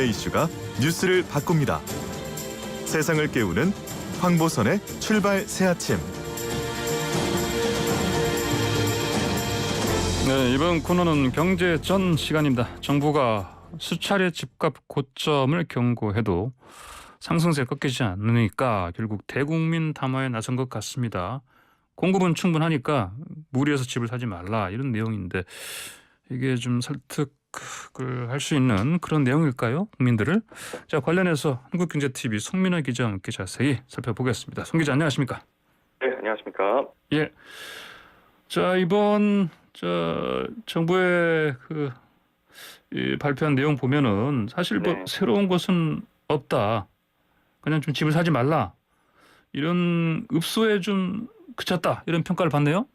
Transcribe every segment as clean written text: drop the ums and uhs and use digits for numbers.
경제 이슈가 뉴스를 바꿉니다. 세상을 깨우는 황보선의 출발 새아침. 네, 이번 코너는 경제 전 시간입니다. 정부가 수차례 집값 고점을 경고해도 상승세 꺾이지 않으니까 결국 대국민 담화에 나선 것 같습니다. 공급은 충분하니까 무리해서 집을 사지 말라, 이런 내용인데 이게 좀 설득을 할 수 있는 그런 내용일까요? 국민들을. 자, 관련해서 한국경제TV 송민아 기자와 함께 자세히 살펴보겠습니다. 송 기자, 안녕하십니까? 네, 안녕하십니까? 예. 자, 이번 정부의 이 발표한 내용 보면은 사실 뭐 네. 새로운 것은 없다. 그냥 좀 집을 사지 말라, 이런 읍소에 좀 그쳤다, 이런 평가를 받네요.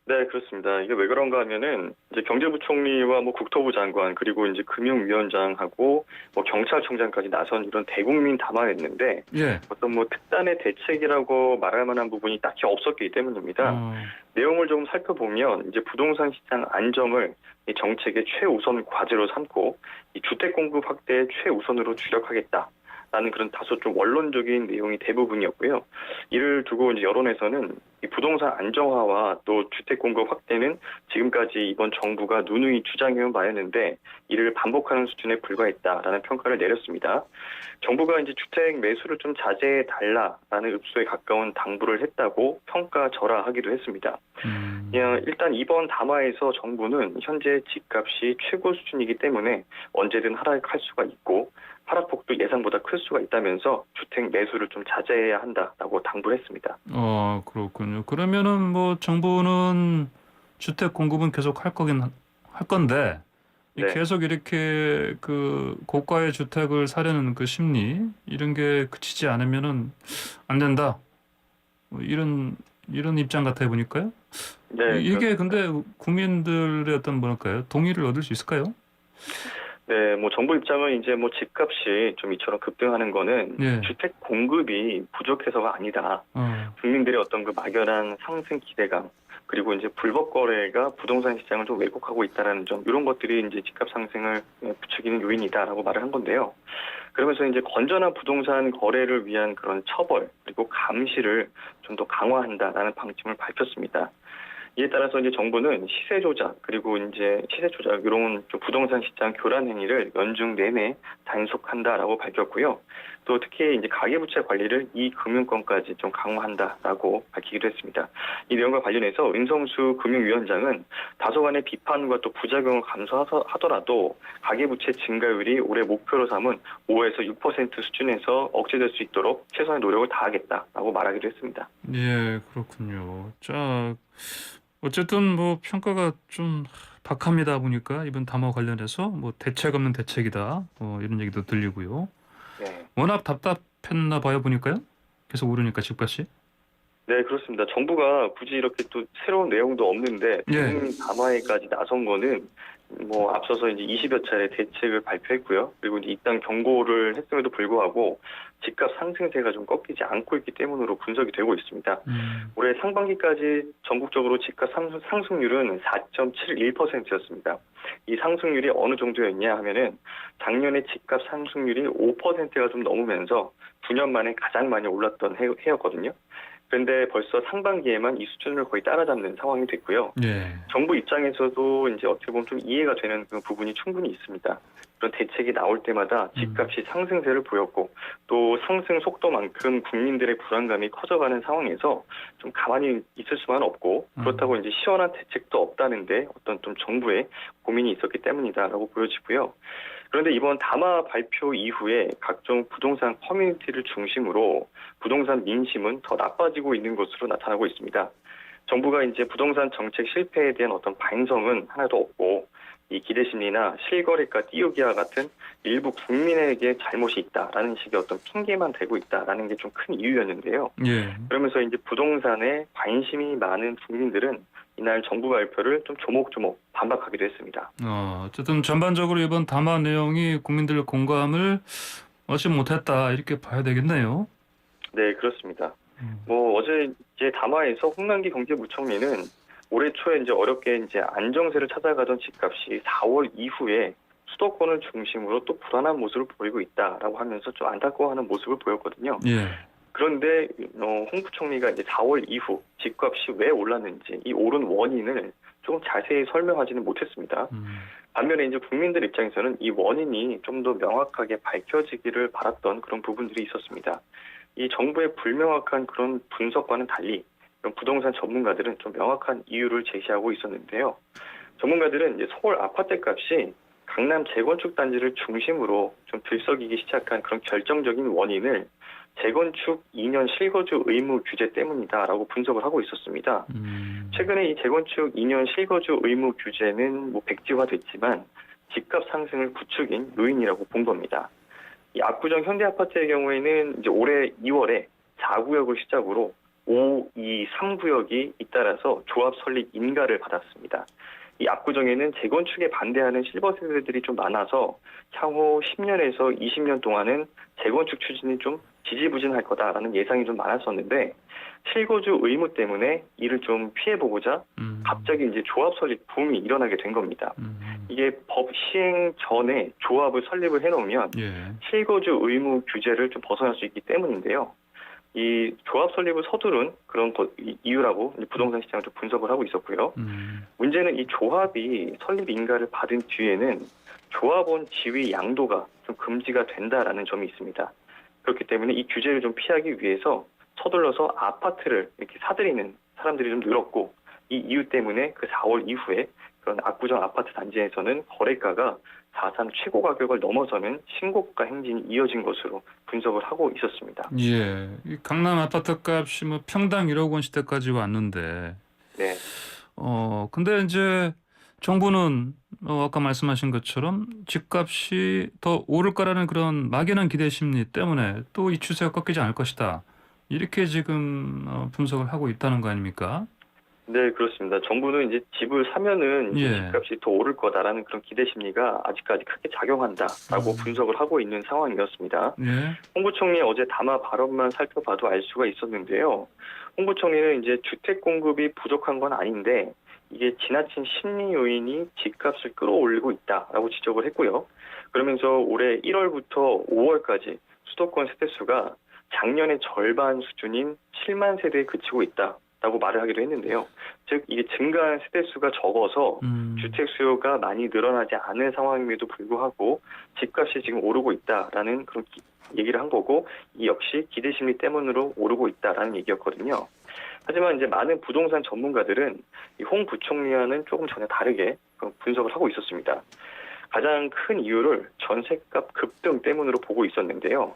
네, 그렇습니다. 이게 왜 그런가 하면은 이제 경제부총리와 뭐 국토부 장관 그리고 이제 금융위원장하고 뭐 경찰청장까지 나선 이런 대국민 담화였는데 예. 어떤 뭐 특단의 대책이라고 말할 만한 부분이 딱히 없었기 때문입니다. 내용을 좀 살펴보면 이제 부동산 시장 안정을 이 정책의 최우선 과제로 삼고 이 주택 공급 확대에 최우선으로 주력하겠다. 라는 그런 다소 좀 원론적인 내용이 대부분이었고요. 이를 두고 이제 여론에서는 이 부동산 안정화와 또 주택 공급 확대는 지금까지 이번 정부가 누누이 주장해온 바였는데 이를 반복하는 수준에 불과했다라는 평가를 내렸습니다. 정부가 이제 주택 매수를 좀 자제해 달라라는 읍소에 가까운 당부를 했다고 평가절하하기도 했습니다. 일단 이번 담화에서 정부는 현재 집값이 최고 수준이기 때문에 언제든 하락할 수가 있고 하락폭도 예상보다 클 수가 있다면서 주택 매수를 좀 자제해야 한다라고 당부를 했습니다. 그렇군요. 그러면은 뭐 정부는 주택 공급은 계속 할 건데 네. 계속 이렇게 고가의 주택을 사려는 그 심리, 이런 게 그치지 않으면은 안 된다, 뭐 이런 입장 같아 보니까요. 네, 이게 그렇습니다. 근데 국민들의 어떤 뭐랄까요, 동의를 얻을 수 있을까요? 네, 뭐 정부 입장은 이제 뭐 집값이 좀 이처럼 급등하는 거는 예. 주택 공급이 부족해서가 아니다. 국민들의 어떤 그 막연한 상승 기대감 그리고 이제 불법 거래가 부동산 시장을 좀 왜곡하고 있다라는 점, 이런 것들이 이제 집값 상승을 부추기는 요인이다라고 말을 한 건데요. 그러면서 이제 건전한 부동산 거래를 위한 그런 처벌 그리고 감시를 좀 더 강화한다라는 방침을 밝혔습니다. 이에 따라서 이제 정부는 시세 조작 이런 좀 부동산 시장 교란 행위를 연중 내내 단속한다라고 밝혔고요. 또 특히 이제 가계부채 관리를 이 금융권까지 좀 강화한다라고 밝히기도 했습니다. 이 내용과 관련해서 은성수 금융위원장은 다소간의 비판과 또 부작용을 감수하더라도 가계부채 증가율이 올해 목표로 삼은 5에서 6% 수준에서 억제될 수 있도록 최선의 노력을 다하겠다라고 말하기도 했습니다. 예, 그렇군요. 자, 어쨌든 뭐 평가가 좀 박합니다 보니까 이번 담화 관련해서 뭐 대책 없는 대책이다, 이런 얘기도 들리고요. 네. 워낙 답답했나 봐요 보니까요. 계속 오르니까 집값이. 네, 그렇습니다. 정부가 굳이 이렇게 또 새로운 내용도 없는데 대국민 담화에까지 나선 거는 뭐 앞서서 이제 20여 차례 대책을 발표했고요. 그리고 이제 이딴 경고를 했음에도 불구하고 집값 상승세가 좀 꺾이지 않고 있기 때문으로 분석이 되고 있습니다. 올해 상반기까지 전국적으로 집값 상승률은 4.71%였습니다. 이 상승률이 어느 정도였냐 하면은 작년에 집값 상승률이 5%가 좀 넘으면서 9년 만에 가장 많이 올랐던 해였거든요. 그런데 벌써 상반기에만 이 수준을 거의 따라잡는 상황이 됐고요. 예. 정부 입장에서도 이제 어떻게 보면 좀 이해가 되는 그 부분이 충분히 있습니다. 그런 대책이 나올 때마다 집값이 상승세를 보였고 또 상승 속도만큼 국민들의 불안감이 커져가는 상황에서 좀 가만히 있을 수만 없고, 그렇다고 이제 시원한 대책도 없다는데 어떤 좀 정부의 고민이 있었기 때문이다라고 보여지고요. 그런데 이번 담화 발표 이후에 각종 부동산 커뮤니티를 중심으로 부동산 민심은 더 나빠지고 있는 것으로 나타나고 있습니다. 정부가 이제 부동산 정책 실패에 대한 어떤 반성은 하나도 없고, 이 기대심리나 실거래가 띄우기와 같은 일부 국민에게 잘못이 있다라는 식의 어떤 핑계만 대고 있다라는 게 좀 큰 이유였는데요. 예. 그러면서 이제 부동산에 관심이 많은 국민들은 이날 정부 발표를 좀 조목조목 반박하기도 했습니다. 어쨌든 전반적으로 이번 담화 내용이 국민들의 공감을 얻지 못했다, 이렇게 봐야 되겠네요. 네, 그렇습니다. 뭐 어제 이제 담화에서 홍남기 경제부총리는 올해 초에 이제 어렵게 이제 안정세를 찾아가던 집값이 4월 이후에 수도권을 중심으로 또 불안한 모습을 보이고 있다라고 하면서 좀 안타까워하는 모습을 보였거든요. 예. 그런데 홍 부총리가 이제 4월 이후 집값이 왜 올랐는지 이 오른 원인을 조금 자세히 설명하지는 못했습니다. 반면에 이제 국민들 입장에서는 이 원인이 좀 더 명확하게 밝혀지기를 바랐던 그런 부분들이 있었습니다. 이 정부의 불명확한 그런 분석과는 달리 부동산 전문가들은 좀 명확한 이유를 제시하고 있었는데요. 전문가들은 이제 서울 아파트 값이 강남 재건축 단지를 중심으로 좀 들썩이기 시작한 그런 결정적인 원인을 재건축 2년 실거주 의무 규제 때문이다라고 분석을 하고 있었습니다. 최근에 이 재건축 2년 실거주 의무 규제는 백지화됐지만 집값 상승을 부추긴 요인이라고 본 겁니다. 이 압구정 현대아파트의 경우에는 이제 올해 2월에 4구역을 시작으로 5, 2, 3구역이 잇따라서 조합 설립 인가를 받았습니다. 이 압구정에는 재건축에 반대하는 실버 세대들이 좀 많아서 향후 10년에서 20년 동안은 재건축 추진이 좀 지지부진할 거다라는 예상이 좀 많았었는데 실거주 의무 때문에 이를 좀 피해보고자 갑자기 이제 조합 설립 붐이 일어나게 된 겁니다. 이게 법 시행 전에 조합을 설립을 해놓으면 예. 실거주 의무 규제를 좀 벗어날 수 있기 때문인데요. 이 조합 설립을 서두른 그런 이유라고 부동산 시장을 좀 분석을 하고 있었고요. 문제는 이 조합이 설립 인가를 받은 뒤에는 조합원 지위 양도가 좀 금지가 된다라는 점이 있습니다. 그렇기 때문에 이 규제를 좀 피하기 위해서 서둘러서 아파트를 이렇게 사들이는 사람들이 좀 늘었고 이 이유 때문에 그 4월 이후에 그런 압구정 아파트 단지에서는 거래가가 사상 최고 가격을 넘어서는 신고가 행진이 이어진 것으로 분석을 하고 있었습니다. 예. 이 강남 아파트 값이 뭐 평당 1억 원 시대까지 왔는데, 네. 근데 이제 정부는 아까 말씀하신 것처럼 집값이 더 오를 거라는 그런 막연한 기대 심리 때문에 또 이 추세가 꺾이지 않을 것이다. 이렇게 지금 분석을 하고 있다는 거 아닙니까? 네, 그렇습니다. 정부는 이제 집을 사면은 이제 예. 집값이 더 오를 거다라는 그런 기대 심리가 아직까지 크게 작용한다라고 분석을 하고 있는 상황이었습니다. 예. 홍 부총리의 어제 담화 발언만 살펴봐도 알 수가 있었는데요. 홍 부총리는 이제 주택 공급이 부족한 건 아닌데 이게 지나친 심리 요인이 집값을 끌어올리고 있다라고 지적을 했고요. 그러면서 올해 1월부터 5월까지 수도권 세대수가 작년의 절반 수준인 7만 세대에 그치고 있다라고 말을 하기도 했는데요. 즉 이게 증가한 세대수가 적어서 주택 수요가 많이 늘어나지 않은 상황임에도 불구하고 집값이 지금 오르고 있다라는 그런 얘기를 한 거고 이 역시 기대심리 때문으로 오르고 있다라는 얘기였거든요. 하지만 이제 많은 부동산 전문가들은 이 홍 부총리와는 조금 전혀 다르게 분석을 하고 있었습니다. 가장 큰 이유를 전셋값 급등 때문으로 보고 있었는데요.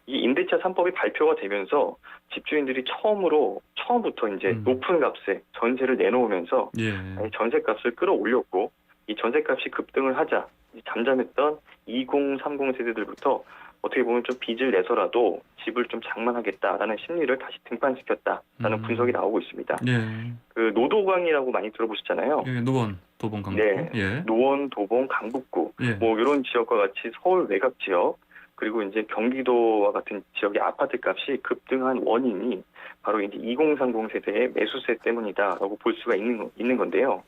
이 임대차 3법이 발표가 되면서 집주인들이 처음부터 이제 높은 값에 전세를 내놓으면서 예. 전세값을 끌어올렸고 이 전세값이 급등을 하자 잠잠했던 2030 세대들부터 어떻게 보면 좀 빚을 내서라도 집을 좀 장만하겠다라는 심리를 다시 등판시켰다라는 분석이 나오고 있습니다. 예. 그 노도강이라고 많이 들어보셨잖아요. 예. 노원, 도봉, 강북. 네. 예. 노원, 도봉, 강북구 예. 뭐 이런 지역과 같이 서울 외곽 지역 그리고 이제 경기도와 같은 지역의 아파트 값이 급등한 원인이 바로 이제 2030 세대의 매수세 때문이다라고 볼 수가 있는 건데요.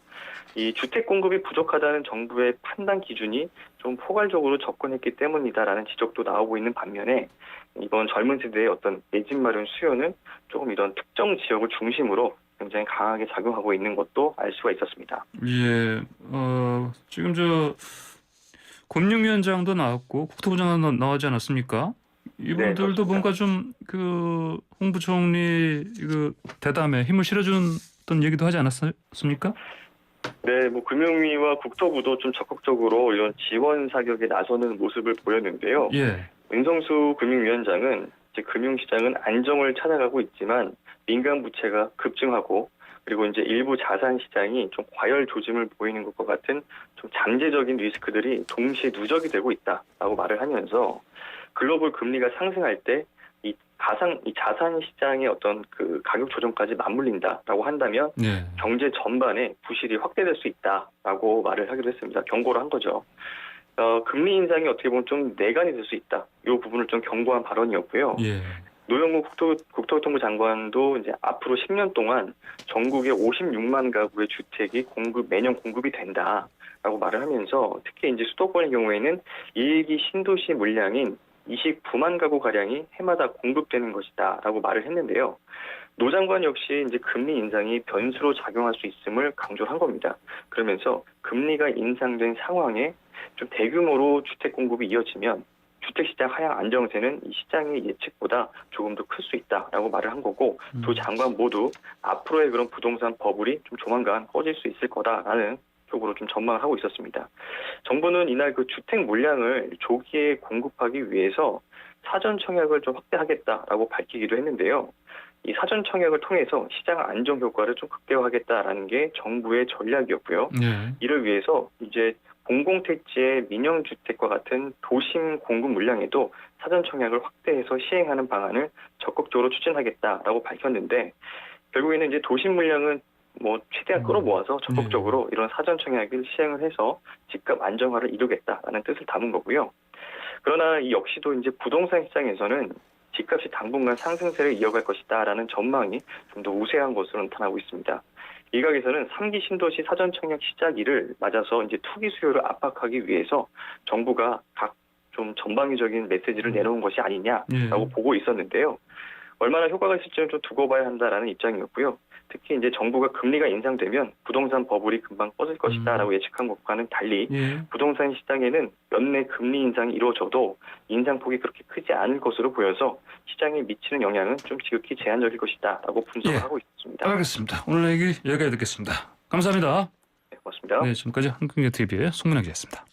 이 주택 공급이 부족하다는 정부의 판단 기준이 좀 포괄적으로 접근했기 때문이다라는 지적도 나오고 있는 반면에 이번 젊은 세대의 어떤 내 집 마련 수요는 조금 이런 특정 지역을 중심으로 굉장히 강하게 작용하고 있는 것도 알 수가 있었습니다. 예. 지금 금융위원장도 나왔고 국토부 장관도 나오지 않았습니까? 이분들도 네, 뭔가 좀 그 홍 부총리 그 대담에 힘을 실어주는 얘기도 하지 않았습니까? 네, 뭐 금융위와 국토부도 좀 적극적으로 이런 지원 사격에 나서는 모습을 보였는데요. 예. 윤성수 금융위원장은 이제 금융시장은 안정을 찾아가고 있지만 민간 부채가 급증하고 그리고 이제 일부 자산 시장이 좀 과열 조짐을 보이는 것과 같은 좀 잠재적인 리스크들이 동시에 누적이 되고 있다라고 말을 하면서 글로벌 금리가 상승할 때 이 자산 시장의 어떤 그 가격 조정까지 맞물린다라고 한다면 예. 경제 전반에 부실이 확대될 수 있다라고 말을 하기로 했습니다. 경고를 한 거죠. 금리 인상이 어떻게 보면 좀 내관이 될 수 있다. 이 부분을 좀 경고한 발언이었고요. 예. 노영우 국토교통부 장관도 이제 앞으로 10년 동안 전국에 56만 가구의 주택이 매년 공급이 된다라고 말을 하면서 특히 이제 수도권의 경우에는 1기 신도시 물량인 29만 가구 가량이 해마다 공급되는 것이다라고 말을 했는데요. 노 장관 역시 이제 금리 인상이 변수로 작용할 수 있음을 강조한 겁니다. 그러면서 금리가 인상된 상황에 좀 대규모로 주택 공급이 이어지면 주택시장 하향 안정세는 이 시장의 예측보다 조금 더 클 수 있다라고 말을 한 거고 두 장관 모두 앞으로의 그런 부동산 버블이 좀 조만간 꺼질 수 있을 거다라는 쪽으로 좀 전망을 하고 있었습니다. 정부는 이날 그 주택 물량을 조기에 공급하기 위해서 사전 청약을 좀 확대하겠다라고 밝히기도 했는데요. 이 사전 청약을 통해서 시장 안정 효과를 좀 극대화하겠다라는 게 정부의 전략이었고요. 네. 이를 위해서 이제 공공택지의 민영주택과 같은 도심 공급 물량에도 사전 청약을 확대해서 시행하는 방안을 적극적으로 추진하겠다라고 밝혔는데 결국에는 이제 도심 물량은 최대한 끌어모아서 적극적으로 이런 사전 청약을 시행을 해서 집값 안정화를 이루겠다라는 뜻을 담은 거고요. 그러나 이 역시도 이제 부동산 시장에서는 집값이 당분간 상승세를 이어갈 것이다라는 전망이 좀 더 우세한 것으로 나타나고 있습니다. 일각에서는 3기 신도시 사전 청약 시작일을 맞아서 이제 투기 수요를 압박하기 위해서 정부가 각 좀 전방위적인 메시지를 내놓은 것이 아니냐라고 보고 있었는데요. 얼마나 효과가 있을지는 좀 두고 봐야 한다라는 입장이었고요. 특히 이제 정부가 금리가 인상되면 부동산 버블이 금방 꺼질 것이다라고 예측한 것과는 달리 부동산 시장에는 연내 금리 인상이 이루어져도 인상폭이 그렇게 크지 않을 것으로 보여서 시장에 미치는 영향은 좀 지극히 제한적일 것이다라고 분석을 하고 있습니다. 알겠습니다. 오늘 얘기 여기까지 듣겠습니다. 감사합니다. 네, 고맙습니다. 네, 지금까지 한국경제TV의 송문영 기자였습니다.